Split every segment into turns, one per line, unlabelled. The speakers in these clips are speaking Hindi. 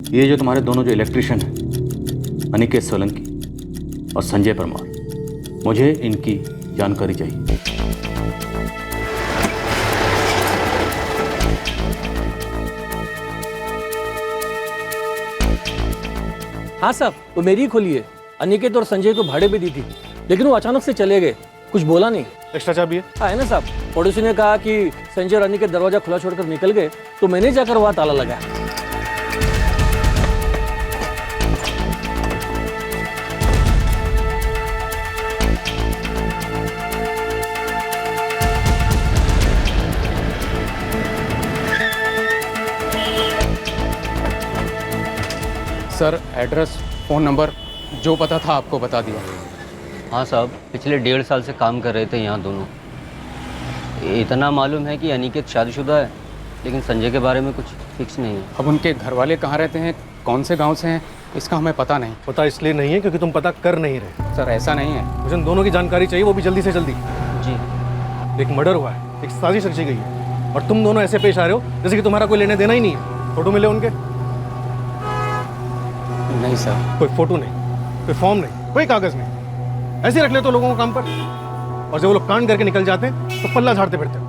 ये जो तुम्हारे दोनों जो इलेक्ट्रिशियन हैं, अनिकेत सोलंकी और संजय परमार, मुझे इनकी जानकारी चाहिए।
हाँ साहब, वो मेरी ही खोली है। अनिकेत और संजय को भाड़े पे दी थी, लेकिन वो अचानक से चले गए, कुछ बोला नहीं।
एक्स्ट्रा चाबी है?
हाँ है ना साहब। पड़ोसी ने कहा कि संजय और अनिकेत दरवाजा खुला छोड़कर निकल गए, तो मैंने जाकर वहाँ ताला लगाया।
सर एड्रेस, फ़ोन नंबर, जो पता था आपको बता दिया।
हाँ साहब, पिछले 1.5 साल से काम कर रहे थे यहाँ दोनों। इतना मालूम है कि अनिकेत शादीशुदा है, लेकिन संजय के बारे में कुछ फिक्स नहीं है।
अब उनके घर वाले कहाँ रहते हैं, कौन से गांव से हैं, इसका हमें पता नहीं।
पता इसलिए नहीं है क्योंकि तुम पता कर नहीं रहे।
सर ऐसा नहीं है।
मुझे उन दोनों की जानकारी चाहिए, वो भी जल्दी से जल्दी।
जी।
एक मर्डर हुआ है, एक साजिश रची गई है, और तुम दोनों ऐसे पेश आ रहे हो जैसे कि तुम्हारा कोई लेने देना ही नहीं है। फोटो मिले उनके?
नहीं सर।
कोई फोटो नहीं, कोई फॉर्म नहीं, कोई कागज नहीं। ऐसे रख ले तो लोगों को काम पर, और जब वो लोग कांड करके निकल जाते हैं तो पल्ला झाड़ते फिरते।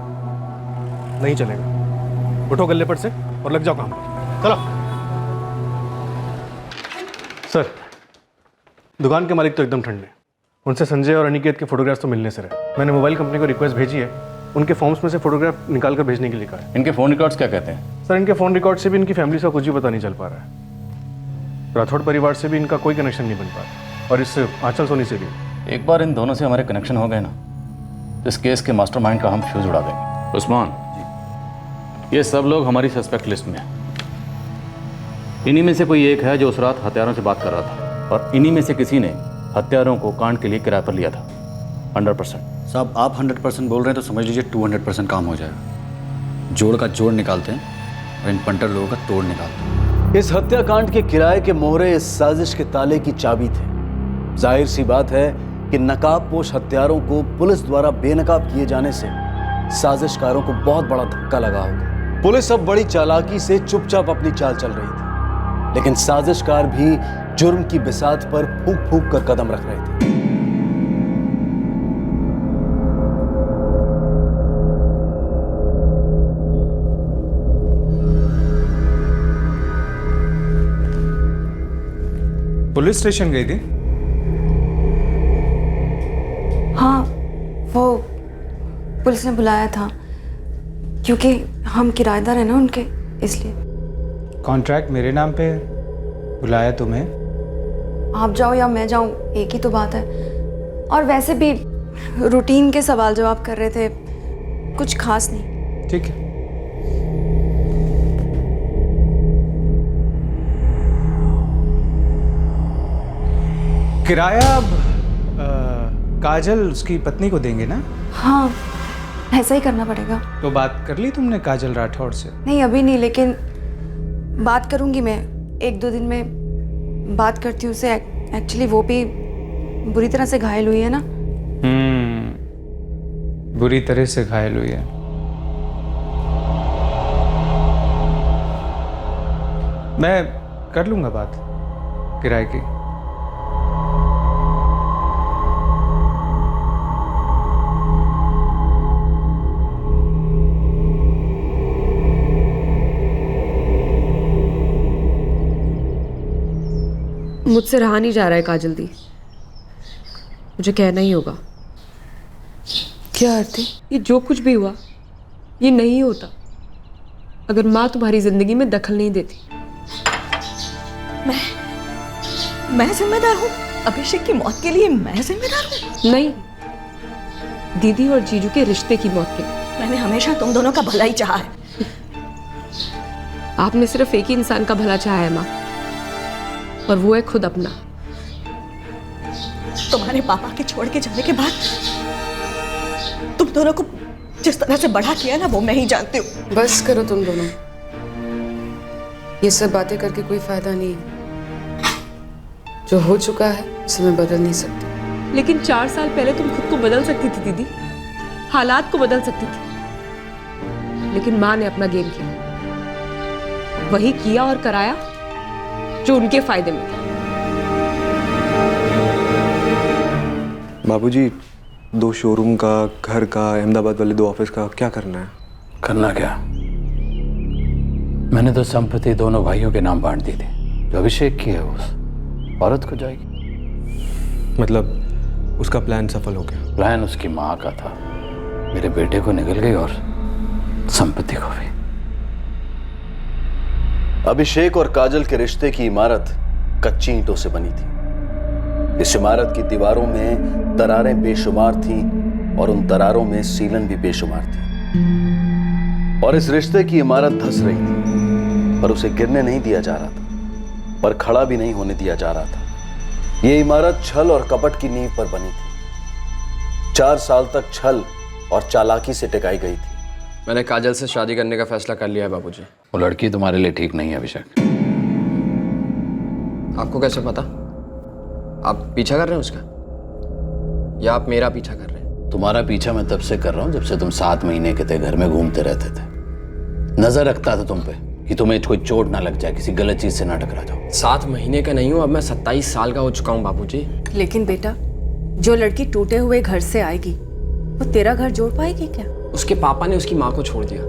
नहीं चलेगा। उठो गल्ले पर से और लग जाओ काम पर। चलो। सर, दुकान के मालिक तो एकदम ठंडे, उनसे संजय और अनिकेत के फोटोग्राफ्स तो मिलने से रहे। मैंने मोबाइल कंपनी को रिक्वेस्ट भेजी है, उनके फॉर्म्स में से फोटोग्राफ निकाल कर भेजने के लिए कहा है।
इनके फ़ोन रिकॉर्ड्स क्या कहते हैं?
सर, इनके फ़ोन रिकॉर्ड से भी इनकी फैमिली का कुछ भी पता नहीं चल पा रहा है। राठौड़ परिवार से भी इनका कोई कनेक्शन नहीं बन पा रहा, और इस आंचल सोनी से भी।
एक बार इन दोनों से हमारे कनेक्शन हो गए ना, तो इस केस के मास्टरमाइंड का हम फ्यूज उड़ा देंगे। उस्मान, ये सब लोग हमारी सस्पेक्ट लिस्ट में हैं। इन्हीं में से कोई एक है जो उस रात हत्यारों से बात कर रहा था, और इन्हीं में से किसी ने हत्यारों को कांड के लिए किराए पर लिया था। 100%।
साहब, आप 100% बोल रहे हैं तो समझ लीजिए 200% काम हो जाएगा। जोड़ का जोड़ निकालते हैं और इन पंटर लोगों का तोड़ निकालते हैं।
इस हत्याकांड के किराए के मोहरे इस साजिश के ताले की चाबी थे। जाहिर सी बात है कि नकाबपोश हत्यारों को पुलिस द्वारा बेनकाब किए जाने से साजिशकारों को बहुत बड़ा धक्का लगा होगा। पुलिस अब बड़ी चालाकी से चुपचाप अपनी चाल चल रही थी, लेकिन साजिशकार भी जुर्म की बिसात पर फूंक फूंक कर कदम रख रहे थे।
पुलिस स्टेशन गई थी?
हाँ, वो पुलिस ने बुलाया था क्योंकि हम किराएदार हैं ना उनके, इसलिए।
कॉन्ट्रैक्ट मेरे नाम पे, बुलाया तुम्हें?
आप जाओ या मैं जाऊं, एक ही तो बात है। और वैसे भी रूटीन के सवाल जवाब कर रहे थे, कुछ खास नहीं।
ठीक है। किराया अब काजल उसकी पत्नी को देंगे ना?
हाँ, ऐसा ही करना पड़ेगा।
तो बात कर ली तुमने काजल राठौड़ से?
नहीं, अभी नहीं, लेकिन बात करूंगी मैं। 1-2 दिन में बात करती हूँ उससे। एक्चुअली वो भी बुरी तरह से घायल हुई है ना।
बुरी तरह से घायल हुई है। मैं कर लूंगा बात किराए की।
मुझसे रहा नहीं जा रहा है काजल दी, मुझे कहना ही होगा।
क्या आरती?
ये जो कुछ भी हुआ ये नहीं होता अगर माँ तुम्हारी जिंदगी में दखल नहीं देती।
मैं जिम्मेदार हूँ? अभिषेक की मौत के लिए मैं जिम्मेदार हूँ?
नहीं, दीदी और जीजू के रिश्ते की मौत के लिए।
मैंने हमेशा तुम दोनों का भला ही चाहा है।
आपने सिर्फ एक ही इंसान का भला चाहा है माँ, और वो है खुद अपना।
तुम्हारे पापा के छोड़ के जाने के बाद तुम दोनों को जिस तरह से बड़ा किया ना, वो मैं ही जानती हूँ।
बस करो तुम दोनों, ये सब बातें करके कोई फायदा नहीं है। जो हो चुका है उसे मैं बदल नहीं सकती। लेकिन 4 साल पहले तुम खुद को बदल सकती थी दीदी, हालात को बदल सकती थी। लेकिन माँ ने अपना गेम किया, वही किया और कराया जो उनके फायदे में था।
बाबूजी, 2 शोरूम का, घर का, अहमदाबाद वाले 2 ऑफिस का क्या करना है?
करना क्या? मैंने तो संपत्ति दोनों भाइयों के नाम बांट दी थी। जो अभिषेक की है उस औरत को जाएगी।
मतलब उसका प्लान सफल हो गया?
प्लान उसकी माँ का था, मेरे बेटे को निकल गई और संपत्ति को भी।
अभिषेक और काजल के रिश्ते की इमारत कच्ची ईंटों से बनी थी। इस इमारत की दीवारों में दरारें बेशुमार थीं और उन दरारों में सीलन भी बेशुमार थी। और इस रिश्ते की इमारत धंस रही थी, पर उसे गिरने नहीं दिया जा रहा था, पर खड़ा भी नहीं होने दिया जा रहा था। यह इमारत छल और कपट की नींव पर बनी थी। 4 साल तक छल और चालाकी से टिकाई गई थी।
मैंने काजल से शादी करने का फैसला कर लिया है बाबूजी।
वो लड़की तुम्हारे लिए ठीक नहीं है अभिषेक।
आपको कैसे पता? आप पीछा कर रहे हैं उसका, या आप मेरा पीछा कर रहे हैं?
तुम्हारा पीछा मैं तब से कर रहा हूँ जब से तुम 7 महीने के थे, घर में घूमते रहते थे। नजर रखता था तुम पे कि तुम्हें कोई चोट ना लग जाए, किसी गलत चीज से ना टकरा जाओ।
7 महीने का नहीं हूँ, अब मैं 27 साल का हो चुका हूँ बाबूजी।
लेकिन बेटा, जो लड़की टूटे हुए घर से आएगी वो तेरा घर जोड़ पाएगी क्या?
उसके पापा ने उसकी माँ को छोड़ दिया,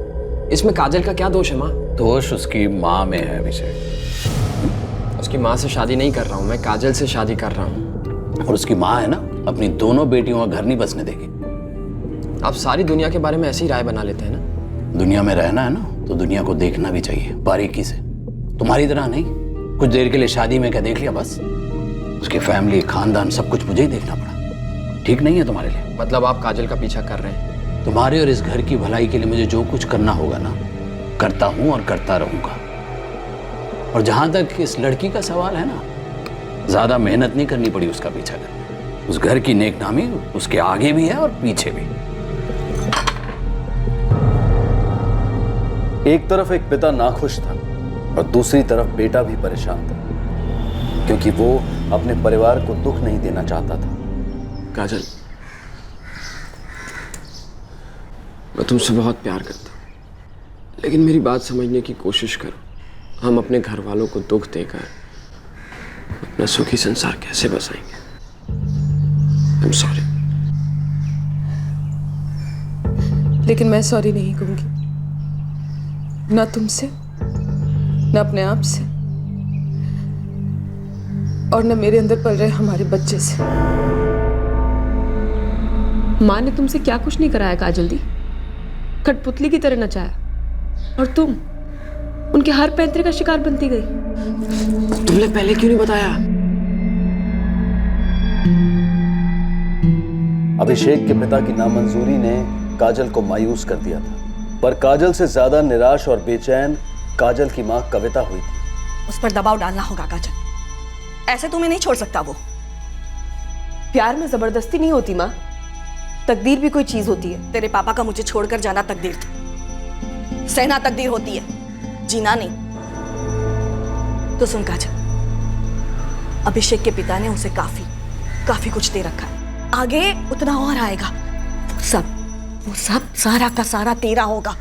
इसमें काजल का क्या दोष है माँ?
दोष उसकी माँ में है अभिषेक।
उसकी माँ से शादी नहीं कर रहा हूँ मैं, काजल से शादी कर रहा हूँ।
और उसकी माँ है ना, अपनी दोनों बेटियों का घर नहीं बसने देगी।
आप सारी दुनिया के बारे में ऐसी राय बना लेते हैं ना।
दुनिया में रहना है ना तो दुनिया को देखना भी चाहिए बारीकी से। तुम्हारी तरह नहीं, कुछ देर के लिए शादी में क्या देख लिया बस। उसकी फैमिली, खानदान, सब कुछ मुझे ही देखना पड़ा। ठीक नहीं है तुम्हारे लिए।
मतलब आप काजल का पीछा कर रहे हैं?
तुम्हारे और इस घर की भलाई के लिए मुझे जो कुछ करना होगा ना, करता हूं और करता रहूंगा। और जहां तक इस लड़की का सवाल है ना, ज्यादा मेहनत नहीं करनी पड़ी उसका पीछा करने। उस घर की नेकनामी उसके आगे भी है और पीछे भी।
एक तरफ एक पिता नाखुश था और दूसरी तरफ बेटा भी परेशान था, क्योंकि वो अपने परिवार को दुख नहीं देना चाहता था।
काजल, मैं तुमसे बहुत प्यार करता हूँ, लेकिन मेरी बात समझने की कोशिश करो। हम अपने घर वालों को दुख देकर अपना सुखी संसार कैसे बसाएंगे? आई एम सॉरी।
लेकिन मैं सॉरी नहीं कहूंगी, ना तुमसे, ना अपने आप से, और न मेरे अंदर पल रहे हमारे बच्चे से। माँ ने तुमसे क्या कुछ नहीं कराया काजल दी, कठपुतली की तरह नचाया, और तुम उनके हर पैंतरे का शिकार बनती गई।
तुमने पहले क्यों नहीं बताया?
अभिषेक के पिता की नामंजूरी ने काजल को मायूस कर दिया था, पर काजल से ज्यादा निराश और बेचैन काजल की मां कविता हुई थी।
उस पर दबाव डालना होगा काजल, ऐसे तुम्हें नहीं छोड़ सकता वो।
प्यार में जबरदस्ती नहीं होती माँ, तकदीर भी कोई चीज होती है।
तेरे पापा का मुझे छोड़कर जाना तकदीर था, सहना तकदीर होती है, जीना नहीं। तो सुन काजल, अभिषेक के पिता ने उसे काफी कुछ दे रखा है, आगे उतना और आएगा। वो सब सारा का सारा तेरा होगा।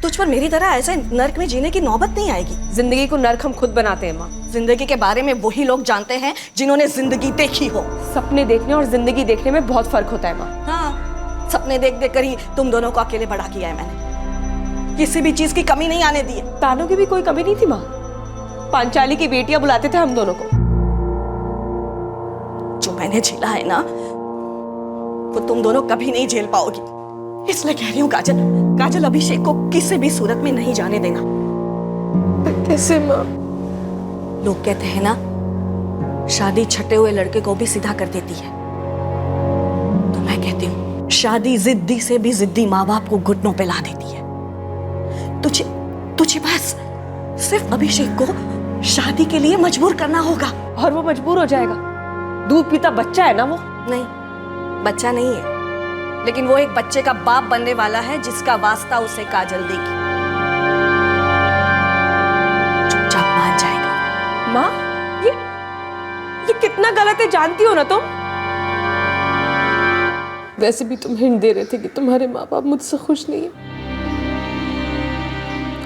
तुझ पर मेरी तरह ऐसे नर्क में जीने की नौबत नहीं आएगी।
जिंदगी को नर्क हम खुद बनाते हैं माँ।
जिंदगी के बारे में वही लोग जानते हैं जिन्होंने जिंदगी देखी हो।
सपने देखने और जिंदगी देखने में बहुत फर्क होता है माँ।
हाँ, सपने देख देख कर ही तुम दोनों को अकेले बड़ा किया है मैंने, किसी भी चीज की कमी नहीं आने दी है।
तानों की भी कोई कमी नहीं थी माँ, पांचाली की बेटियां बुलाते थे हम दोनों को।
जो मैंने झेला है ना, वो तुम दोनों कभी नहीं झेल पाओगी। इसलिए कह रही हूँ काजल, काजल अभिषेक को किसी भी सूरत में नहीं जाने देना।
कैसे माँ?
लोग कहते हैं ना, शादी छटे हुए लड़के को भी सीधा कर देती है। तो मैं कहती हूँ, शादी जिद्दी से भी जिद्दी माँ बाप को घुटनों पे ला देती है। तुझे बस सिर्फ अभिषेक को शादी के लिए मजबूर करना होगा।
और वो मजबूर हो जाएगा। दूध पीता बच्चा है ना वो।
नहीं, बच्चा नहीं है, लेकिन वो एक बच्चे का बाप बनने वाला है जिसका वास्ता उसे काजल देगी। चुपचाप मान जाएगा।
माँ, ये कितना गलत है जानती हो ना तुम? वैसे भी तुम हिंट दे रहे थे कि तुम्हारे माँ बाप मुझसे खुश नहीं है।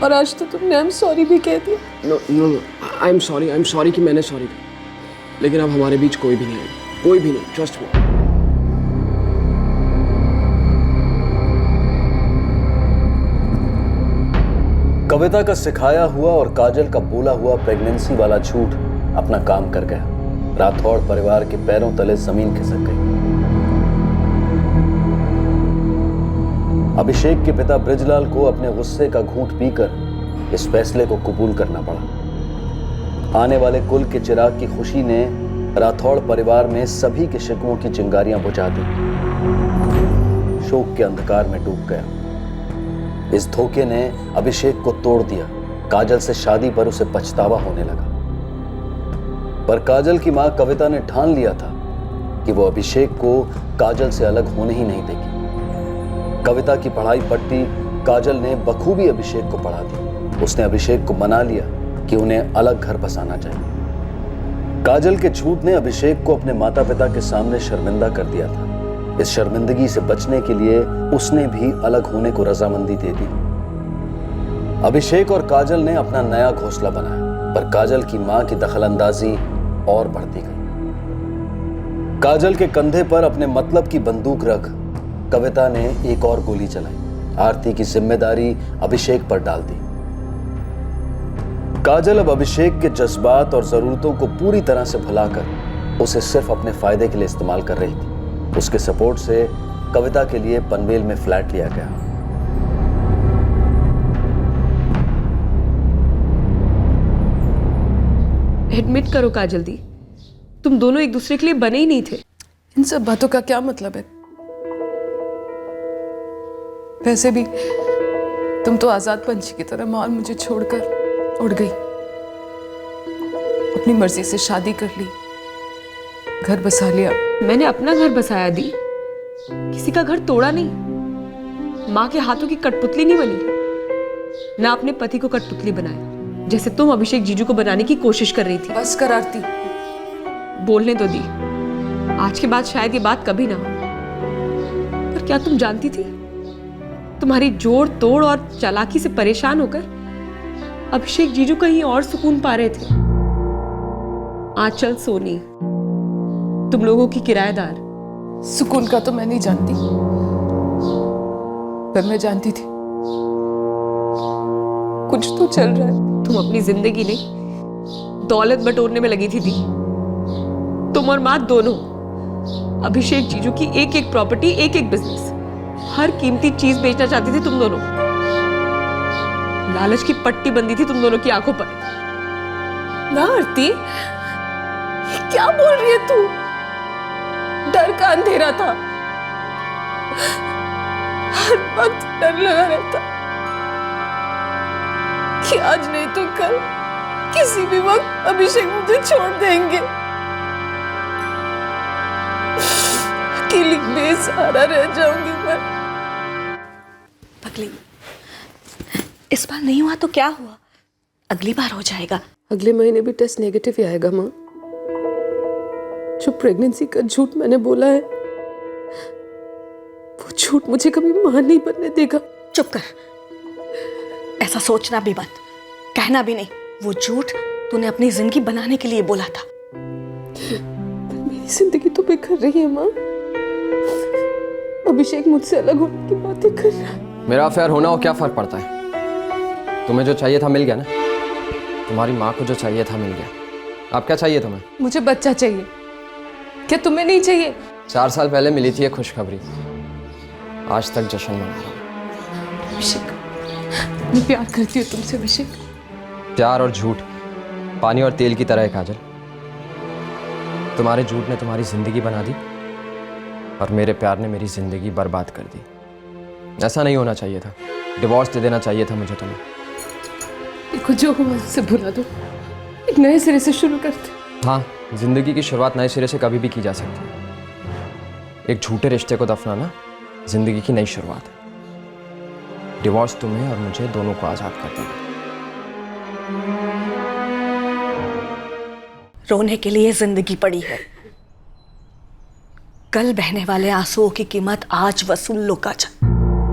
और आज तो तुमने आई एम सॉरी भी कह दिया।
No no no, I am sorry कि मैंने सॉरी कहा, लेकिन अब हमारे बीच कोई भी नहीं आएगा, कोई भी नहीं, ट्रस्ट मी।
कविता का सिखाया हुआ और काजल का बोला हुआ प्रेगनेंसी वाला झूठ अपना काम कर गया। राठौड़ परिवार के पैरों तले जमीन खिसक गई। अभिषेक के पिता ब्रिजलाल को अपने गुस्से का घूंट पीकर इस फैसले को कबूल करना पड़ा। आने वाले कुल के चिराग की खुशी ने राठौड़ परिवार में सभी के शिकवों की चिंगारियां बुझा दी। शोक के अंधकार में डूब गया। इस धोखे ने अभिषेक को तोड़ दिया। काजल से शादी पर उसे पछतावा होने लगा, पर काजल की मां कविता ने ठान लिया था कि वो अभिषेक को काजल से अलग होने ही नहीं देगी। कविता की पढ़ाई पट्टी काजल ने बखूबी अभिषेक को पढ़ा दी। उसने अभिषेक को मना लिया कि उन्हें अलग घर बसाना चाहिए। काजल के झूठ ने अभिषेक को अपने माता पिता के सामने शर्मिंदा कर दिया था। इस शर्मिंदगी से बचने के लिए उसने भी अलग होने को रजामंदी दे दी। अभिषेक और काजल ने अपना नया घोंसला बनाया, पर काजल की मां की दखलंदाजी और बढ़ती गई। काजल के कंधे पर अपने मतलब की बंदूक रख कविता ने एक और गोली चलाई। आरती की जिम्मेदारी अभिषेक पर डाल दी। काजल अब अभिषेक के जज्बात और जरूरतों को पूरी तरह से भुलाकर उसे सिर्फ अपने फायदे के लिए इस्तेमाल कर रही थी। उसके सपोर्ट से कविता के लिए पनवेल में फ्लैट लिया गया।
एडमिट करो काजल दी, तुम दोनों एक दूसरे के लिए बने ही नहीं थे। इन सब बातों का क्या मतलब है? वैसे भी तुम तो आजाद पंछी की तरह मार मुझे छोड़कर उड़ गई। अपनी मर्जी से शादी कर ली, घर बसा लिया। मैंने अपना घर बसाया दी, किसी का घर तोड़ा नहीं। माँ के हाथों की कठपुतली नहीं बनी, ना अपने पति को कठपुतली बनाया जैसे तुम अभिषेक जीजू को बनाने की कोशिश कर रही थी। बस कर आरती, बोलने तो दी। आज के बाद शायद ये बात कभी ना हो, पर क्या तुम जानती थी तुम्हारी जोड़ तोड़ और चालाकी से परेशान होकर अभिषेक जीजू कहीं और सुकून पा रहे थे। आंचल सोनी, तुम लोगों की किराएदार। सुकून का तो मैं नहीं जानती, पर मैं जानती थी कुछ तो चल रहा है। तुम अपनी जिंदगी नहीं दौलत बटोरने में लगी थी दी। तुम और माँ दोनों अभिषेक जीजू की एक एक प्रॉपर्टी, एक एक बिजनेस, हर कीमती चीज बेचना चाहती थी तुम दोनों। लालच की पट्टी बंधी थी तुम दोनों की आंखों पर। ना आरती, क्या बोल रही है तू? डर का अंधेरा था, हर वक्त डर लगा रहता कि आज नहीं तो कल किसी भी वक्त अभिषेक मुझे छोड़ देंगे। अकेली बेसहारा रह जाऊंगी मैं।
पगली, इस बार नहीं हुआ तो क्या हुआ, अगली बार हो जाएगा।
अगले महीने भी टेस्ट नेगेटिव ही आएगा माँ। जो प्रेगनेंसी का झूठ मैंने बोला है, वो झूठ मुझे कभी मां नहीं बनने देगा।
चुप कर, ऐसा सोचना भी मत, कहना भी नहीं। वो झूठ तूने अपनी जिंदगी बनाने के लिए बोला था।
मेरी जिंदगी तो बिखर रही है माँ। अभिषेक मुझसे अलग होने की बातें कर रहा है।
मेरा अफेयर होना हो क्या फर्क पड़ता है? तुम्हें जो चाहिए था मिल गया ना, तुम्हारी माँ को जो चाहिए था मिल गया। अब क्या चाहिए तुम्हें?
मुझे बच्चा चाहिए। क्या तुम्हें नहीं चाहिए?
4 साल पहले मिली थी ये खुशखबरी, आज तक जश्न मना रहा हूं।
अभिषेक, मैं प्यार करती हूँ तुमसे अभिषेक।
प्यार और झूठ पानी और तेल की तरह है काजल। तुम्हारे झूठ ने तुम्हारी जिंदगी बना दी और मेरे प्यार ने मेरी जिंदगी बर्बाद कर दी। ऐसा नहीं होना चाहिए था। डिवोर्स दे देना चाहिए था मुझे तुम्हें।
देखो, जो हुआ उससे भुला दो, एक नए सिरे से शुरू करते।
हाँ, जिंदगी की शुरुआत नए सिरे से कभी भी की जा सकती है। एक झूठे रिश्ते को दफनाना जिंदगी की नई शुरुआत है। डिवोर्स तुम्हें और मुझे दोनों को आजाद कर देगा।
रोने के लिए जिंदगी पड़ी है, कल बहने वाले आंसुओं की कीमत आज वसूल लो काजल।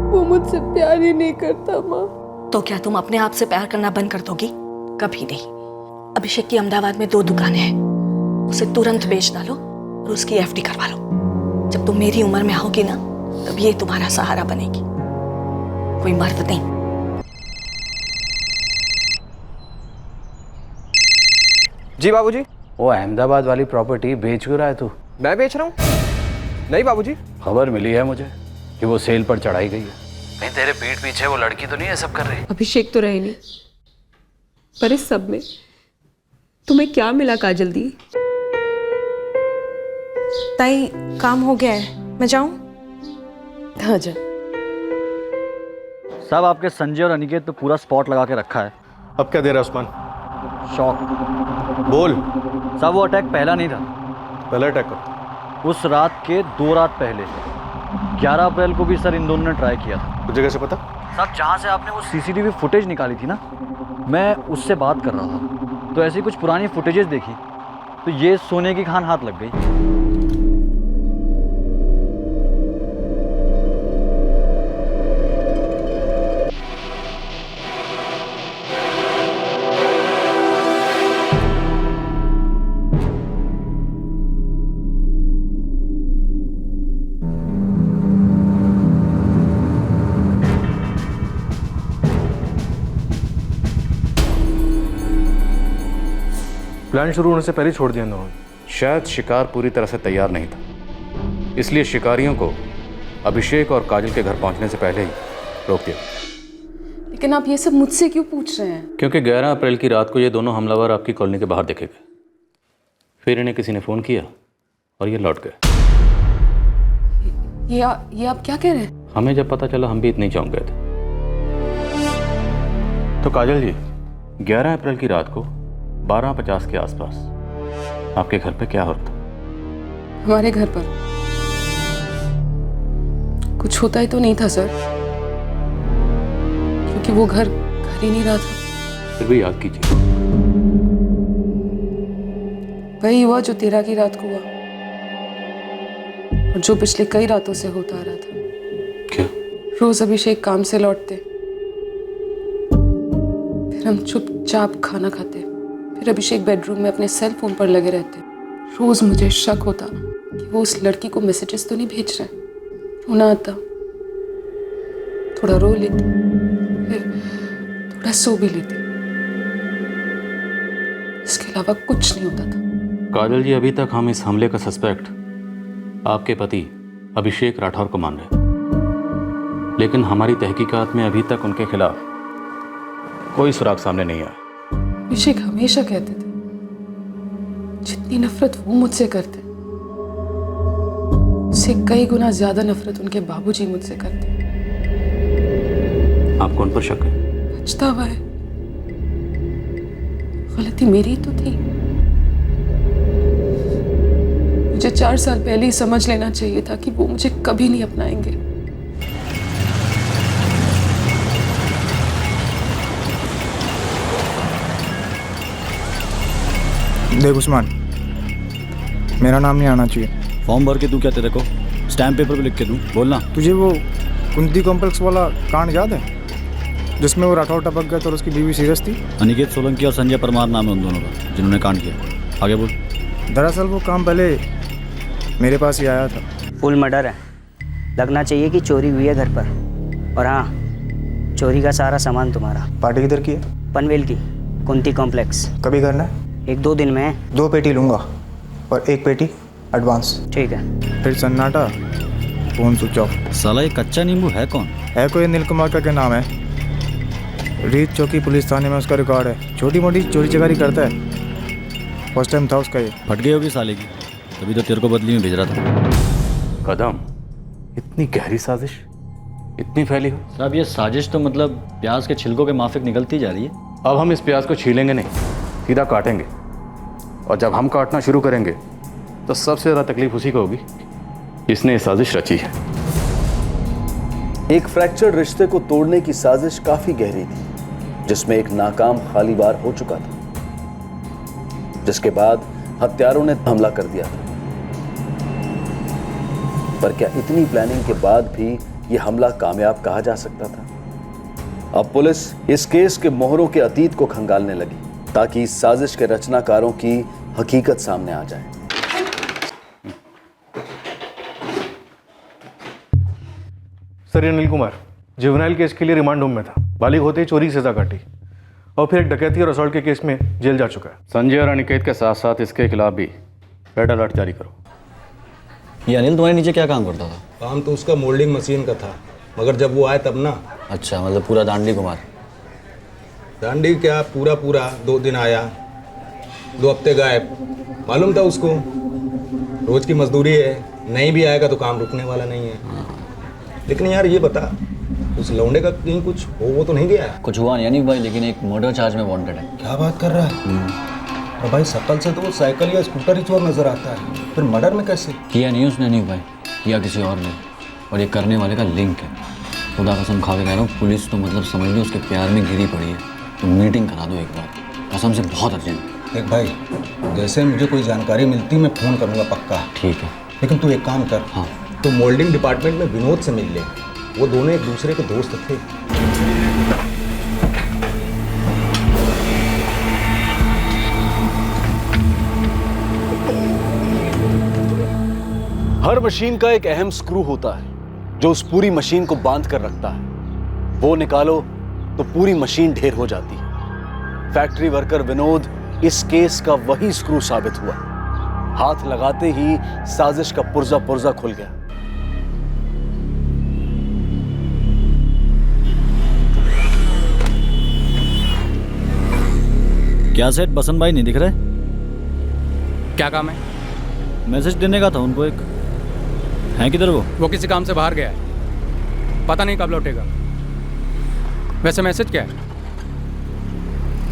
वो मुझसे प्यार ही नहीं करता माँ।
तो क्या तुम अपने आप से प्यार करना बंद कर दोगी? कभी नहीं। अभिषेक की अहमदाबाद में 2 दुकानें हैं, उसे तुरंत बेच डालो और उसकी एफडी करवा लो। जब तुम मेरी उम्र में आओगी ना, तब ये तुम्हारा सहारा बनेगी, कोई मर्द नहीं।
जी बाबूजी।
वो अहमदाबाद वाली प्रॉपर्टी बेच क्यों रहा है तू?
मैं बेच रहा हूँ? नहीं बाबूजी।
खबर मिली है मुझे कि वो सेल पर चढ़ाई गई है। कहीं तेरे पीठ पीछे वो लड़की तो नहीं है सब कर रही?
अभिषेक तो रहे नहीं, पर इस सब में तुम्हें क्या मिला काजल दी?
ताई काम हो गया है, मैं जाऊं?
हाँ जा।
साहब आपके संजय और अनिकेत तो पूरा स्पॉट लगा के रखा है।
अब क्या दे रहा है उस्मान?
शॉक।
बोल।
साहब वो अटैक पहला नहीं था।
पहला अटैक कब?
उस रात के 2 रात पहले 11 अप्रैल को भी सर इन दोनों ने ट्राई किया था।
तुझे कैसे पता?
साहब जहाँ से आपने वो सीसीटीवी फुटेज निकाली थी ना, मैं उससे बात कर रहा था, तो ऐसी कुछ पुरानी फुटेजेस देखी तो ये सोने की खान हाथ लग गई।
प्लान शुरू होने से पहले छोड़ दिया ना।
शायद शिकार पूरी तरह से तैयार नहीं था, इसलिए शिकारियों को अभिषेक और काजल के घर पहुंचने से पहले ही रोक दिया।
लेकिन आप ये सब मुझसे क्यों पूछ रहे हैं?
क्योंकि 11 अप्रैल की रात को ये दोनों हमलावर आपकी कॉलोनी के बाहर देखे गए, फिर इन्हें किसी ने फ़ोन किया और ये लौट गए।
ये आप क्या कह रहे हैं?
हमें जब पता चला हम भी इतने ही चौंक गए थे। तो काजल जी, 11 अप्रैल की रात को 12:50 के आसपास आपके घर पे क्या हो रहा था?
हमारे घर पर कुछ होता ही तो नहीं था सर, क्योंकि वो घर ही नहीं रहा था।
फिर भी याद कीजिए।
वही हुआ जो 13 की रात को हुआ और जो पिछले कई रातों से होता आ रहा था।
क्या?
रोज अभिषेक काम से लौटते, फिर हम चुपचाप खाना खाते, फिर अभिषेक बेडरूम में अपने सेल फोन पर लगे रहते। रोज मुझे शक होता कि वो उस लड़की को मैसेजेस तो नहीं भेज रहे। रोना आता, थोड़ा रो लेती, फिर थोड़ा सो भी लेती। इसके अलावा कुछ नहीं होता था।
काजल जी, अभी तक हम इस हमले का सस्पेक्ट आपके पति अभिषेक राठौर को मान रहे, लेकिन हमारी तहकीकात में अभी तक उनके खिलाफ कोई सुराग सामने नहीं आया।
अभिषेक हमेशा कहते थे जितनी नफरत वो मुझसे करते, उससे कई गुना ज्यादा नफरत उनके बाबूजी मुझसे करते।
आपको उन पर शक है?
पछतावा है, गलती मेरी ही तो थी। मुझे 4 साल पहले ही समझ लेना चाहिए था कि वो मुझे कभी नहीं अपनाएंगे।
देख उस्मान, मेरा नाम नहीं आना चाहिए।
फॉर्म भर के दूं क्या तेरे को? स्टैम्प पेपर पे लिख के दूं? बोलना।
तुझे वो कुंती कॉम्प्लेक्स वाला कांड याद है जिसमें वो राठौर टपक गया और उसकी बीवी सीरियस थी?
अनिकेत सोलंकी और संजय परमार नाम है उन दोनों का जिन्होंने कांड किया। आगे बोल।
दरअसल वो काम पहले मेरे पास ही आया था।
फुल मर्डर है, लगना चाहिए कि चोरी हुई है घर पर। और हाँ, चोरी का सारा सामान तुम्हारा।
पार्टी किधर की है?
पनवेल की, कुंती कॉम्प्लेक्स।
कभी करना है?
1-2 दिन में।
2 पेटी लूँगा और 1 पेटी एडवांस।
ठीक है।
फिर सन्नाटा, फोन स्विच ऑफ।
साला ये कच्चा नींबू है कौन?
है कोई नीलकुमार का क्या नाम है, रीत चौकी पुलिस थाने में उसका रिकॉर्ड है। छोटी मोटी चोरी चकारी करता है, फर्स्ट टाइम था उसका ये।
फट गई होगी साले की, तभी तो तेरे को बदली में भेज रहा था।
कदम, इतनी गहरी साजिश, इतनी फैली हो?
साहब ये साजिश तो मतलब प्याज के छिलकों के माफिक निकलती जा रही है।
अब हम इस प्याज को छीलेंगे नहीं, सीधा काटेंगे, और जब हम काटना शुरू करेंगे तो सबसे ज़्यादा तकलीफ उसी को होगी जिसने ये साजिश रची है।
एक फ्रैक्चर्ड रिश्ते को तोड़ने की साजिश काफी गहरी थी, जिसमें एक नाकाम खाली बार हो चुका था, जिसके बाद हत्यारों ने हमला कर दिया था। पर क्या इतनी प्लानिंग के बाद भी यह हमला कामयाब कहा जा सकता था? अब पुलिस इस केस के मोहरों के अतीत को खंगालने लगी ताकि इस साजिश के रचनाकारों की हकीकत सामने आ जाए।
सर, ये अनिल कुमार जुवेनाइल केस के लिए रिमांड होम में था। बालिग होते ही चोरी की सजा काटी और फिर एक डकैती और असॉल्ट के केस में जेल जा चुका है।
संजय और अनिकेत के साथ साथ इसके खिलाफ भी रेड अलर्ट जारी करो।
ये अनिल तुम्हारे नीचे क्या काम करता था?
काम तो उसका मोल्डिंग मशीन का था, मगर जब वो आए तब ना।
अच्छा, मतलब पूरा दांडी कुमार।
दांडी क्या, पूरा 2 दिन आया, 2 हफ्ते गायब। मालूम था उसको रोज की मजदूरी है, नहीं भी आएगा तो काम रुकने वाला नहीं है। लेकिन यार ये बता, उस लौंडे का कहीं कुछ वो तो नहीं गया?
कुछ हुआ नहीं अनिल भाई, लेकिन एक मर्डर चार्ज में वांटेड है।
क्या बात कर रहा है? और भाई शकल से तो वो साइकिल या स्कूटर ही चोर नजर आता है, फिर मर्डर में कैसे?
किया नहीं उसने अनिल भाई, किया किसी और ने, और ये करने वाले का लिंक है। खुदा कसम खा के कह रहा हूँ, पुलिस तो मतलब समझ लो उसके प्यार में गिरी पड़ी है। तो मीटिंग करा दो एक बार, कसम से बहुत अर्जेंट।
देख भाई, जैसे मुझे कोई जानकारी मिलती मैं फ़ोन करूँगा पक्का।
ठीक है,
लेकिन तू एक काम कर।
हाँ,
तो मोल्डिंग डिपार्टमेंट में विनोद से मिल ले, वो दोनों एक दूसरे के दोस्त थे।
हर मशीन का एक अहम स्क्रू होता है जो उस पूरी मशीन को बांध कर रखता है। वो निकालो तो पूरी मशीन ढेर हो जाती है। फैक्ट्री वर्कर विनोद इस केस का वही स्क्रू साबित हुआ। हाथ लगाते ही साजिश का पुर्जा पुर्जा खुल गया।
क्या सेठ, बसंत भाई नहीं दिख रहे?
क्या काम है?
मैसेज देने का था उनको एक। हैं किधर वो?
वो किसी काम से बाहर गया है, पता नहीं कब लौटेगा। वैसे मैसेज क्या है?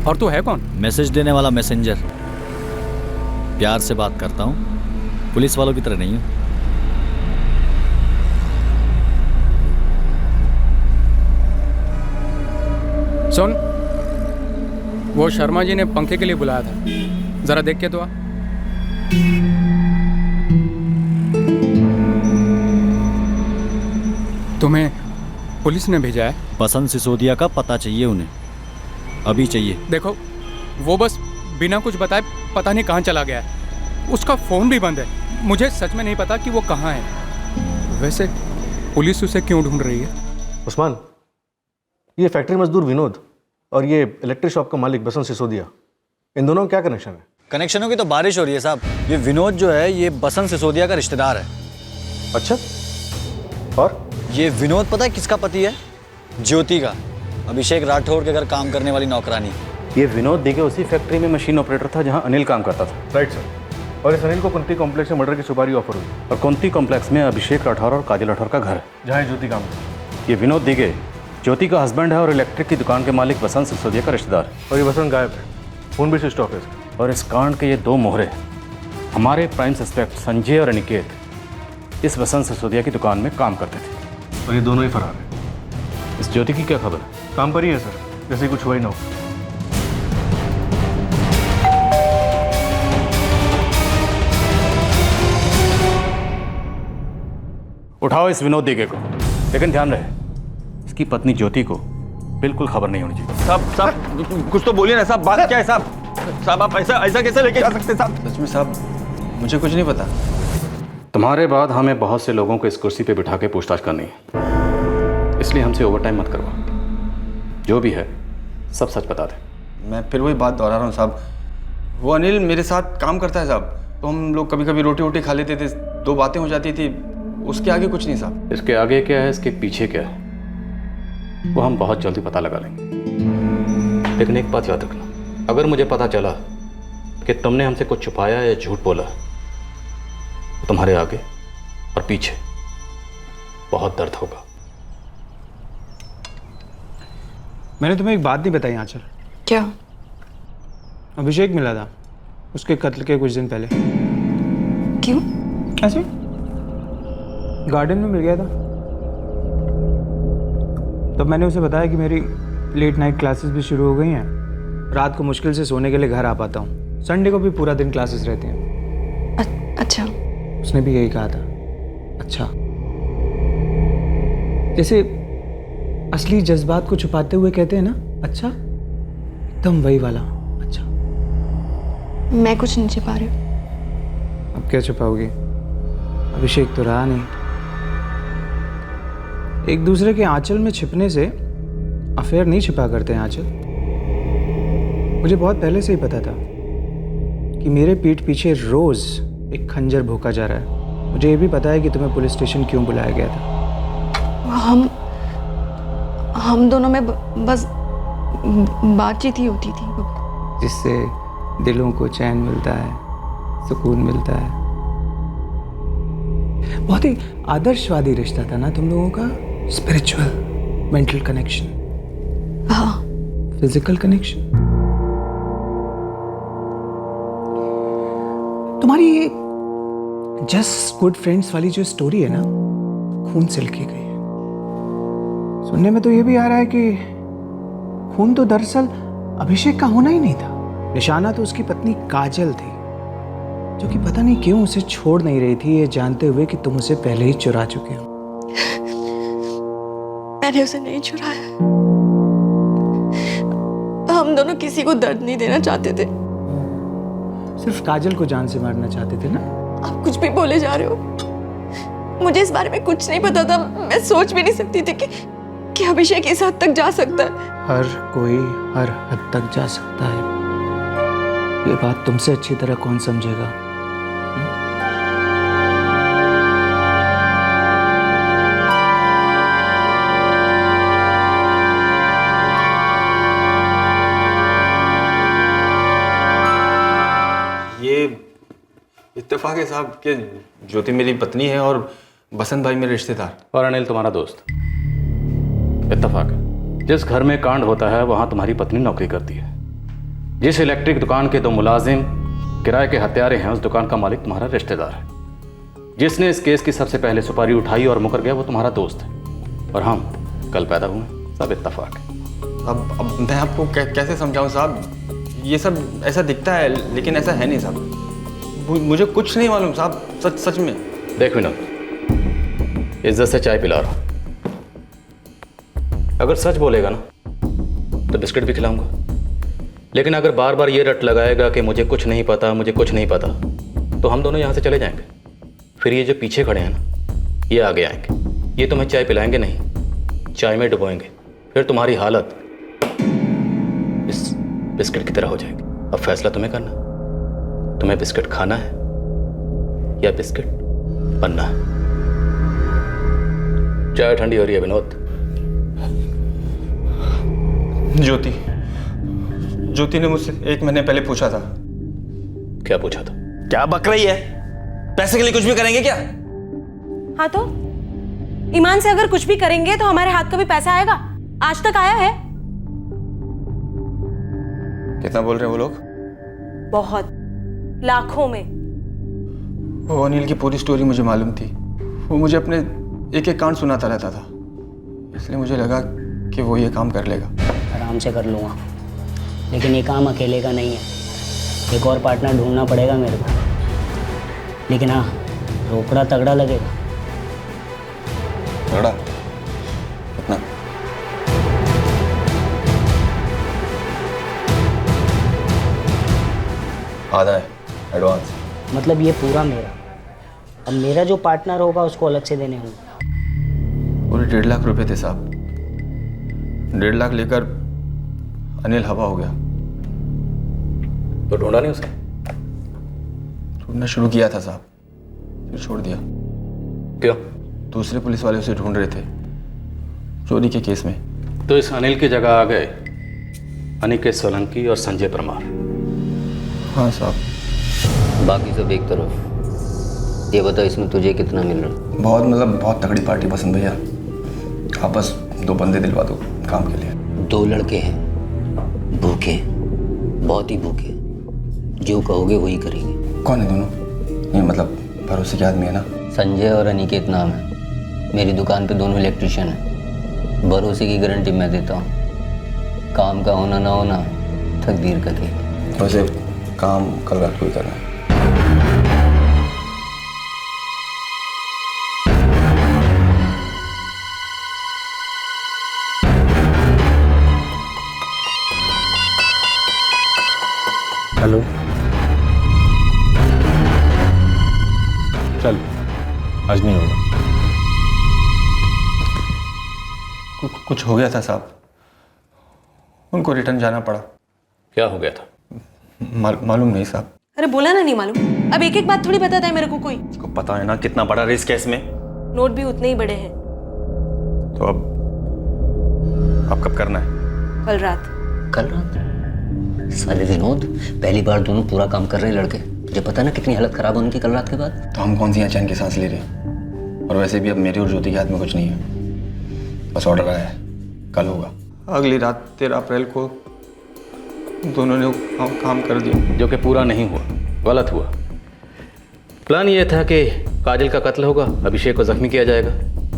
और तू है कौन?
मैसेज देने वाला मैसेंजर। प्यार से बात करता हूँ, पुलिस वालों की तरह नहीं हूँ।
सुन, वो शर्मा जी ने पंखे के लिए बुलाया था, जरा देख के तो आ। तुम्हें पुलिस ने भेजा है?
बसंत सिसोदिया का पता चाहिए उन्हें, अभी चाहिए।
देखो, वो बस बिना कुछ बताए पता नहीं कहाँ चला गया है। उसका फ़ोन भी बंद है। मुझे सच में नहीं पता कि वो कहाँ है। वैसे पुलिस उसे क्यों ढूंढ रही है?
उस्मान, ये फैक्ट्री मजदूर विनोद और ये इलेक्ट्रिक शॉप का मालिक बसंत सिसोदिया, इन दोनों का क्या कनेक्शन है?
कनेक्शनों की तो बारिश हो रही है साहब। ये विनोद जो है ये बसंत सिसोदिया का रिश्तेदार है।
अच्छा, और
ये विनोद पता है किसका पति है? ज्योति का, अभिषेक राठौर के घर काम करने वाली नौकरानी।
ये विनोद दिगे उसी फैक्ट्री में मशीन ऑपरेटर था जहां अनिल काम करता था।
Right sir. और इस अनिल को कुंती कॉम्प्लेक्स में मर्डर की सुपारी ऑफर हुई।
और कुंती कॉम्प्लेक्स में अभिषेक राठौर और काजल राठौर का घर है,
जहाँ ज्योति काम करती।
ये विनोद दिगे ज्योति का हस्बैंड है और इलेक्ट्रिक की दुकान के मालिक बसंत सिसोदिया का रिश्तेदार है।
और ये बसंत गायब है, फोन भी स्विच ऑफ है।
और इस कांड के ये 2 मोहरे हमारे प्राइम सस्पेक्ट संजय और अनिकेत इस बसंत सिसोदिया की दुकान में काम करते थे।
और ये दोनों ही फरार हैं।
इस ज्योति की क्या खबर?
काम पर ही है सर, जैसे कुछ हुआ ही ना हो।
उठाओ इस विनोद दिगे को, लेकिन ध्यान रहे इसकी पत्नी ज्योति को बिल्कुल खबर नहीं होनी चाहिए।
साहब कुछ तो बोलिए ना साहब, बात क्या है साहब? साहब आप ऐसा कैसे लेके जा सकते साहब?
सच में साहब, मुझे कुछ नहीं पता।
तुम्हारे बाद हमें बहुत से लोगों को इस कुर्सी पे बिठा के पूछताछ करनी है, इसलिए हमसे ओवर टाइम मत करवा। जो भी है सब सच बता दे।
मैं फिर वही बात दोहरा रहा हूँ साहब, वो अनिल मेरे साथ काम करता है साहब, तो हम लोग कभी कभी रोटी वोटी खा लेते थे, 2 बातें हो जाती थी, उसके आगे कुछ नहीं साहब।
इसके आगे क्या है, इसके पीछे क्या है, वो हम बहुत जल्दी पता लगा लेंगे। लेकिन एक बात याद रखना, अगर मुझे पता चला कि तुमने हमसे कुछ छुपाया या झूठ बोला, तो तुम्हारे आगे और पीछे बहुत दर्द होगा।
मैंने तुम्हें एक बात नहीं बताई आंचल।
क्या?
अभिषेक मिला था उसके कत्ल के कुछ दिन पहले।
क्यों?
ऐसे गार्डन में मिल गया था। तब मैंने उसे बताया कि मेरी लेट नाइट क्लासेस भी शुरू हो गई हैं, रात को मुश्किल से सोने के लिए घर आ पाता हूँ, संडे को भी पूरा दिन क्लासेस रहती हैं।
अच्छा।
उसने भी यही कहा था। अच्छा, जैसे असली जज्बात को छुपाते हुए कहते हैं ना, अच्छा, एकदम वही वाला। अच्छा,
मैं कुछ नहीं छिपा रही हूँ।
अब क्या छुपाओगी? अभिषेक तो रहा नहीं। एक दूसरे के आंचल में छिपने से अफेयर नहीं छिपा करते हैं आंचल। मुझे बहुत पहले से ही पता था कि मेरे पीठ पीछे रोज एक खंजर भोंका जा रहा है। मुझे ये भी पता है कि तुम्हें पुलिस स्टेशन क्यों बुलाया गया था।
हम दोनों में बस बातचीत ही होती थी,
जिससे दिलों को चैन मिलता है, सुकून मिलता है। बहुत ही आदर्शवादी रिश्ता था ना तुम लोगों का। स्पिरिचुअल, मेंटल कनेक्शन,
हाँ,
फिजिकल कनेक्शन। तुम्हारी ये जस्ट गुड फ्रेंड्स वाली जो स्टोरी है ना, खून से लिखी गई है। सुनने में तो ये भी आ रहा है कि खून तो दरअसल अभिषेक का होना ही नहीं था। निशाना तो उसकी पत्नी काजल थी, जो कि पता नहीं क्यों उसे छोड़ नहीं रही थी, ये जानते हुए कि तुम उसे पहले ही चुरा चुके हो।
मैंने उसे नहीं चुराया। हम दोनों किसी को दर्द नहीं देना चाहते थे।
सिर्फ काजल को जान से मारना चाहते थे ना?
आप कुछ भी बोले जा रहे हो। मुझे इस बारे में कुछ नहीं पता था। मैं सोच भी नहीं सकती थी कि अभिषेक इस हद तक जा सकता है।
हर कोई हर हद तक जा सकता है। ये बात तुमसे अच्छी तरह कौन समझेगा?
इत्तेफाक है साहब कि ज्योति मेरी पत्नी है और बसंत भाई मेरे रिश्तेदार,
और अनिल तुम्हारा दोस्त। इत्तेफाक है, जिस घर में कांड होता है वहां तुम्हारी पत्नी नौकरी करती है। जिस इलेक्ट्रिक दुकान के 2 मुलाजिम किराए के हत्यारे हैं, उस दुकान का मालिक तुम्हारा रिश्तेदार है। जिसने इस केस की सबसे पहले सुपारी उठाई और मुकर गया वो तुम्हारा दोस्त है। और हम कल पैदा हुए, सब इत्तेफाक है।
अब मैं आपको कैसे समझाऊं साहब? ये सब ऐसा दिखता है लेकिन ऐसा है नहीं साहब। मुझे कुछ नहीं मालूम साहब, सच में।
देख विनोद, इज्जत से चाय पिला रहा हूं। अगर सच बोलेगा ना तो बिस्किट भी खिलाऊंगा, लेकिन अगर बार बार ये रट लगाएगा कि मुझे कुछ नहीं पता, मुझे कुछ नहीं पता, तो हम दोनों यहां से चले जाएंगे। फिर ये जो पीछे खड़े हैं ना, ये आगे आएंगे। ये तुम्हें चाय पिलाएंगे नहीं, चाय में डुबोएंगे। फिर तुम्हारी हालत इस बिस्किट की तरह हो जाएगी। अब फैसला तुम्हें करना, तुम्हें बिस्किट खाना है या बिस्किट बनना है। चाय ठंडी हो रही है विनोद।
ज्योति ने मुझसे 1 महीने पहले पूछा था।
क्या पूछा था?
क्या बक रही है? पैसे के लिए कुछ भी करेंगे क्या?
हाँ तो ईमान से अगर कुछ भी करेंगे तो हमारे हाथ का भी पैसा आएगा। आज तक आया है।
कितना बोल रहे हैं वो लोग?
बहुत, लाखों में।
वो अनिल की पूरी स्टोरी मुझे मालूम थी। वो मुझे अपने एक कांड सुनाता रहता था, इसलिए मुझे लगा कि वो ये काम कर लेगा।
आराम से कर लूँगा, लेकिन ये काम अकेले का नहीं है। एक और पार्टनर ढूंढना पड़ेगा मेरे को। लेकिन हाँ, रोकड़ा तगड़ा लगेगा।
तगड़ा? कितना? आधा है एडवांस।
मतलब ये पूरा मेरा। अब मेरा जो पार्टनर होगा उसको अलग से देने होंगे।
पूरे 1.5 लाख रुपए थे साहब। 1.5 लाख लेकर अनिल हवा हो गया।
तो ढूंढा नहीं उसे?
ढूंढना शुरू किया था साहब, फिर छोड़ दिया।
क्यों?
दूसरे पुलिस वाले उसे ढूंढ रहे थे चोरी के केस में।
तो इस अनिल की जगह आ गए अनिकेत सोलंकी और संजय परमार।
हाँ साहब।
बाकी सब एक तरफ। ये बता, इसमें तुझे कितना मिल रहा?
बहुत तगड़ी पार्टी पसंद भैया। आप बस 2 बंदे दिलवा दो काम के लिए।
2 लड़के हैं, भूखे, बहुत ही भूखे। जो कहोगे वही करेंगे।
कौन है दोनों? ये मतलब भरोसे के आदमी है ना?
संजय और अनिकेत नाम है। मेरी दुकान पे दोनों इलेक्ट्रिशियन हैं। भरोसे की गारंटी मैं देता हूँ। काम का होना ना होना तकदीर का खेल।
वैसे काम कल रात को ही करना है।
हेलो। चल, आज नहीं होगा।
कुछ हो गया था साहब, उनको रिटर्न जाना पड़ा।
क्या हो गया था?
मालूम नहीं साहब।
अरे बोला ना नहीं मालूम। अब एक एक बात थोड़ी बताता है मेरे को कोई।
उसको पता है ना कितना बड़ा रिस्क है इसमें।
नोट भी उतने ही बड़े हैं।
तो अब कब करना है?
कल रात।
कल रात? साले विनोद, पहली बार दोनों पूरा काम कर रहे हैं लड़के। तुझे पता है ना कितनी हालत खराब होने की कल रात के बाद।
तो हम कौन सी यहाँ चैन की सांस ले रहे हैं? और वैसे भी अब मेरे और ज्योति के हाथ में कुछ नहीं है, बस ऑर्डर आया है, कल होगा। अगली रात 13 अप्रैल को दोनों ने काम कर दिया,
जो कि पूरा नहीं हुआ, गलत हुआ। प्लान ये था कि काजल का कत्ल होगा, अभिषेक को जख्मी किया जाएगा,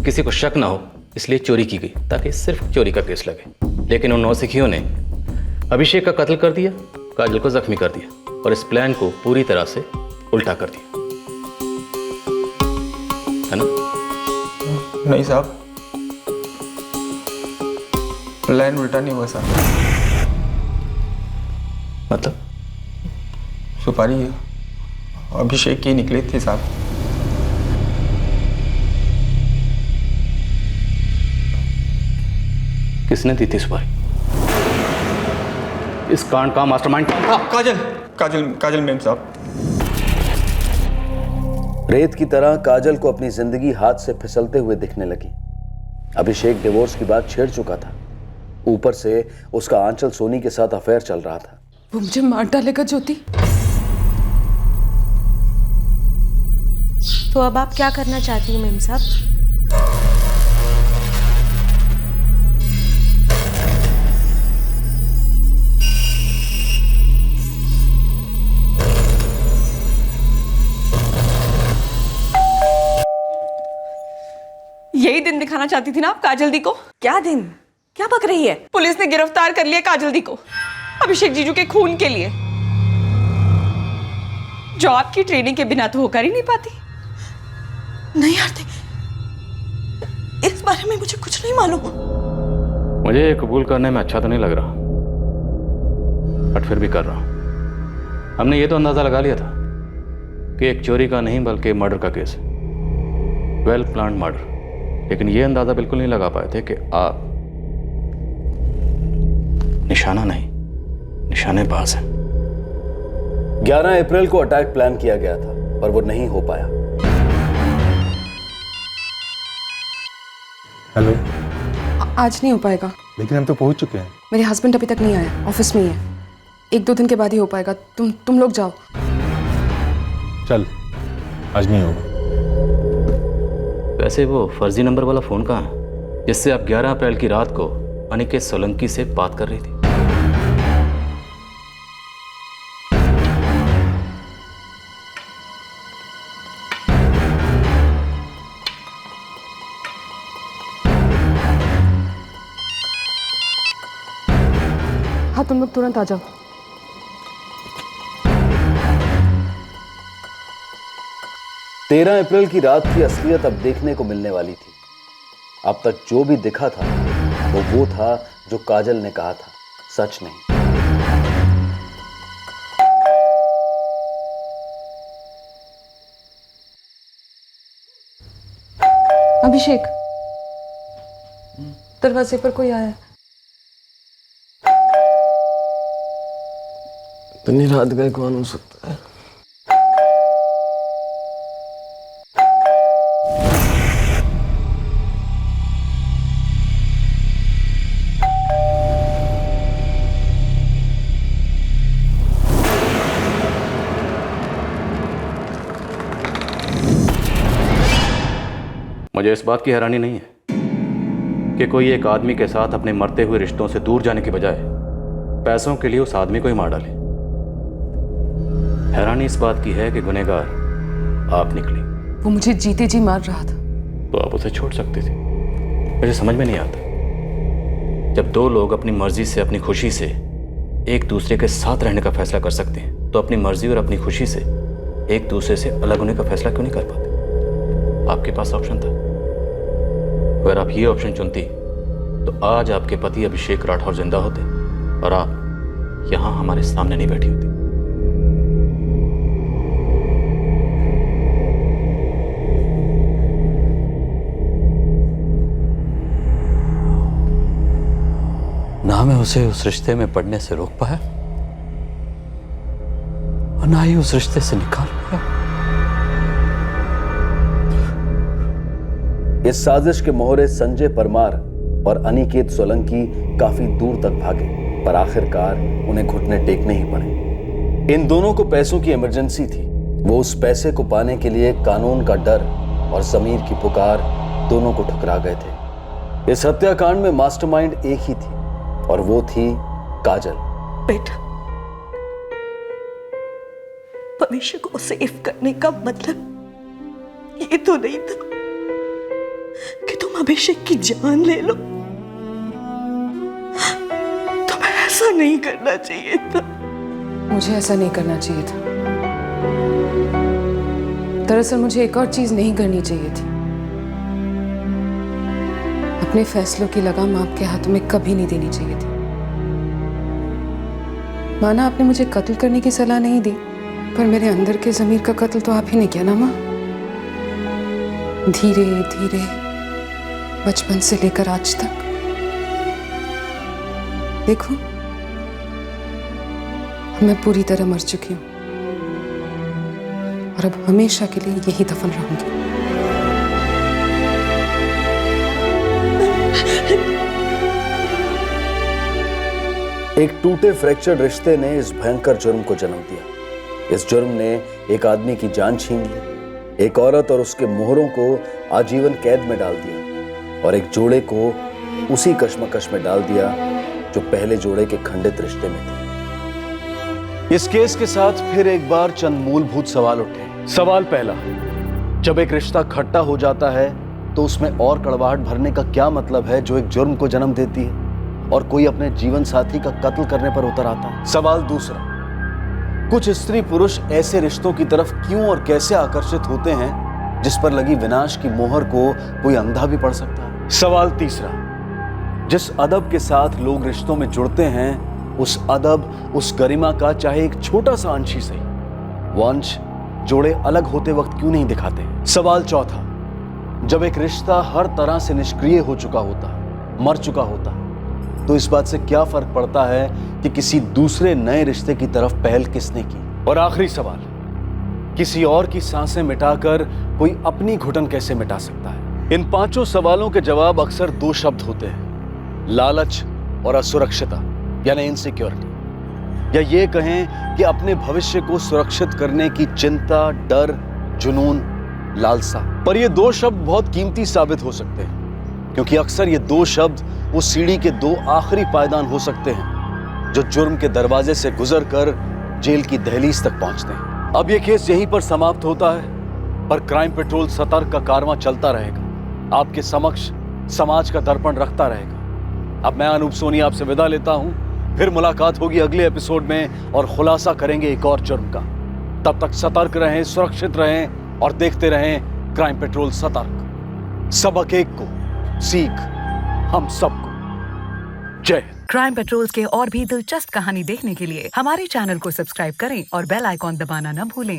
किसी को शक ना हो, इसलिए चोरी की गई ताकि सिर्फ चोरी का केस लगे। लेकिन उन नौसिखियों ने अभिषेक का कत्ल कर दिया, काजल को जख्मी कर दिया और इस प्लान को पूरी तरह से उल्टा कर दिया, है ना?
नहीं साहब, प्लान उल्टा नहीं हुआ साहब।
मतलब?
सुपारी अभिषेक की निकली थी साहब।
किसने दी थी सुपारी? इस कांड का मास्टरमाइंड
काजल मैम साहब।
रेत की तरह काजल को अपनी जिंदगी हाथ से फिसलते हुए दिखने लगी। अभिषेक डिवोर्स की बात छेड़ चुका था, ऊपर से उसका आंचल सोनी के साथ अफेयर चल रहा था।
वो मुझे मार डालेगा ज्योति।
तो अब आप क्या करना चाहती हैं मेम साहब?
यही दिन दिखाना चाहती थी ना आप काजल दी को?
क्या दिन? क्या बक रही है?
पुलिस ने गिरफ्तार कर लिया काजल दी को अभिषेक जीजू के खून के लिए, जो आपकी ट्रेनिंग के बिना तो होकर ही नहीं पाती।
नहीं आरती, इस बारे में मुझे कुछ नहीं मालूम।
मुझे ये कबूल करने में अच्छा तो नहीं लग रहा, बट फिर भी कर रहा हूं। हमने ये तो अंदाजा लगा लिया था कि एक चोरी का नहीं बल्कि मर्डर का केस है, वेल प्लान्ड मर्डर। लेकिन ये अंदाजा बिल्कुल नहीं लगा पाए थे कि आप निशाना नहीं, निशानेबाज हैं।
11 अप्रैल को अटैक प्लान किया गया था, पर वो नहीं हो पाया।
हेलो।
आज नहीं हो पाएगा।
लेकिन हम तो पहुंच चुके हैं।
मेरे हस्बैंड अभी तक नहीं आया, ऑफिस में ही है। 1-2 दिन के बाद ही हो पाएगा। तुम लोग जाओ।
चल, आज नहीं होगा।
वैसे वो फर्जी नंबर वाला फोन कहाँ है जिससे आप 11 अप्रैल की रात को अनिकेत सोलंकी से बात कर रही थी?
हाँ, तुम लोग तुरंत आ जाओ।
तेरह अप्रैल की रात की असलियत अब देखने को मिलने वाली थी। अब तक जो भी दिखा था वो था जो काजल ने कहा था, सच नहीं।
अभिषेक, दरवाजे पर कोई आया है।
इतनी रात गए कौन हो सकता है?
मुझे इस बात की हैरानी नहीं है कि कोई एक आदमी के साथ अपने मरते हुए रिश्तों से दूर जाने के बजाय पैसों के लिए उस आदमी को ही मार डाले। हैरानी इस बात की है कि गुनहगार आप निकली।
वो मुझे जीते जी मार रहा था।
तो आप उसे छोड़ सकते थे। मुझे समझ में नहीं आता, जब दो लोग अपनी मर्जी से, अपनी खुशी से एक दूसरे के साथ रहने का फैसला कर सकते हैं, तो अपनी मर्जी और अपनी खुशी से एक दूसरे से अलग होने का फैसला क्यों नहीं कर पाते? आपके पास ऑप्शन था। अगर आप ये ऑप्शन चुनती तो आज आपके पति अभिषेक राठौर जिंदा होते और आप यहां हमारे सामने नहीं बैठी होती। ना मैं उसे उस रिश्ते में पड़ने से रोक पाया और ना ही उस रिश्ते से निकाल पाया।
इस साजिश के मोहरे संजय परमार और अनिकेत सोलंकी काफी दूर तक भागे, पर आखिरकार उन्हें घुटने टेकने ही पड़े। इन दोनों को पैसों की इमरजेंसी थी। वो उस पैसे को पाने के लिए कानून का डर और ज़मीर की पुकार दोनों को ठुकरा गए थे। इस हत्याकांड में मास्टरमाइंड एक ही थी और वो थी काजल।
बेटा, भविष्य को सेव करने का मतलब ये तो नहीं था कि तुम अभिषेक की जान ले लो। तुम्हें ऐसा नहीं करना चाहिए था।
मुझे ऐसा नहीं करना चाहिए था। दरअसल मुझे एक और चीज नहीं करनी चाहिए थी। अपने फैसलों की लगाम आपके हाथों में कभी नहीं देनी चाहिए थी। माना आपने मुझे कत्ल करने की सलाह नहीं दी, पर मेरे अंदर के ज़मीर का कत्ल तो आप ही ने किया ना माँ। धीरे धीरे बचपन से लेकर आज तक देखो, मैं पूरी तरह मर चुकी हूं और अब हमेशा के लिए यही दफन रहूंगी।
एक टूटे फ्रैक्चर्ड रिश्ते ने इस भयंकर जुर्म को जन्म दिया। इस जुर्म ने एक आदमी की जान छीन ली, एक औरत और उसके मोहरों को आजीवन कैद में डाल दिया और एक जोड़े को उसी कश्मकश में डाल दिया जो पहले जोड़े के खंडित रिश्ते में थे। इस केस के साथ फिर एक बार चंद मूलभूत सवाल उठे। सवाल पहला, जब एक रिश्ता खट्टा हो जाता है तो उसमें और कड़वाहट भरने का क्या मतलब है जो एक जुर्म को जन्म देती है और कोई अपने जीवन साथी का कत्ल करने पर उतर आता है। सवाल दूसरा, कुछ स्त्री पुरुष ऐसे रिश्तों की तरफ क्यों और कैसे आकर्षित होते हैं जिस पर लगी विनाश की मोहर को कोई अंधा भी पढ़ सकता है। सवाल तीसरा, जिस अदब के साथ लोग रिश्तों में जुड़ते हैं उस अदब, उस गरिमा का चाहे एक छोटा सा अंश ही सही, वो अंश जोड़े अलग होते वक्त क्यों नहीं दिखाते। सवाल चौथा, जब एक रिश्ता हर तरह से निष्क्रिय हो चुका होता, मर चुका होता, तो इस बात से क्या फर्क पड़ता है कि किसी दूसरे नए रिश्ते की तरफ पहल किसने की। और आखिरी सवाल, किसी और की सांसें मिटाकर कोई अपनी घुटन कैसे मिटा सकता है। इन पांचों सवालों के जवाब अक्सर दो शब्द होते हैं, लालच और असुरक्षिता यानी इनसिक्योरिटी, या ये कहें कि अपने भविष्य को सुरक्षित करने की चिंता, डर, जुनून, लालसा। पर ये दो शब्द बहुत कीमती साबित हो सकते हैं क्योंकि अक्सर ये दो शब्द उस सीढ़ी के दो आखिरी पायदान हो सकते हैं जो जुर्म के दरवाजे से गुजरकर जेल की दहलीज तक पहुंचते हैं। अब ये केस यहीं पर समाप्त होता है, पर क्राइम पेट्रोल सतर्क का कारवां चलता रहेगा, आपके समक्ष समाज का दर्पण रखता रहेगा। अब मैं अनूप सोनी आपसे विदा लेता हूं, फिर मुलाकात होगी अगले एपिसोड में और खुलासा करेंगे एक और जुर्म का। तब तक सतर्क रहें, सुरक्षित रहें और देखते रहें क्राइम पेट्रोल सतर्क। सबक एक को, सीख हम सबको। जय हिंद।
क्राइम पेट्रोल के और भी दिलचस्प कहानी देखने के लिए हमारे चैनल को सब्सक्राइब करें और बेल आइकॉन दबाना न भूलें।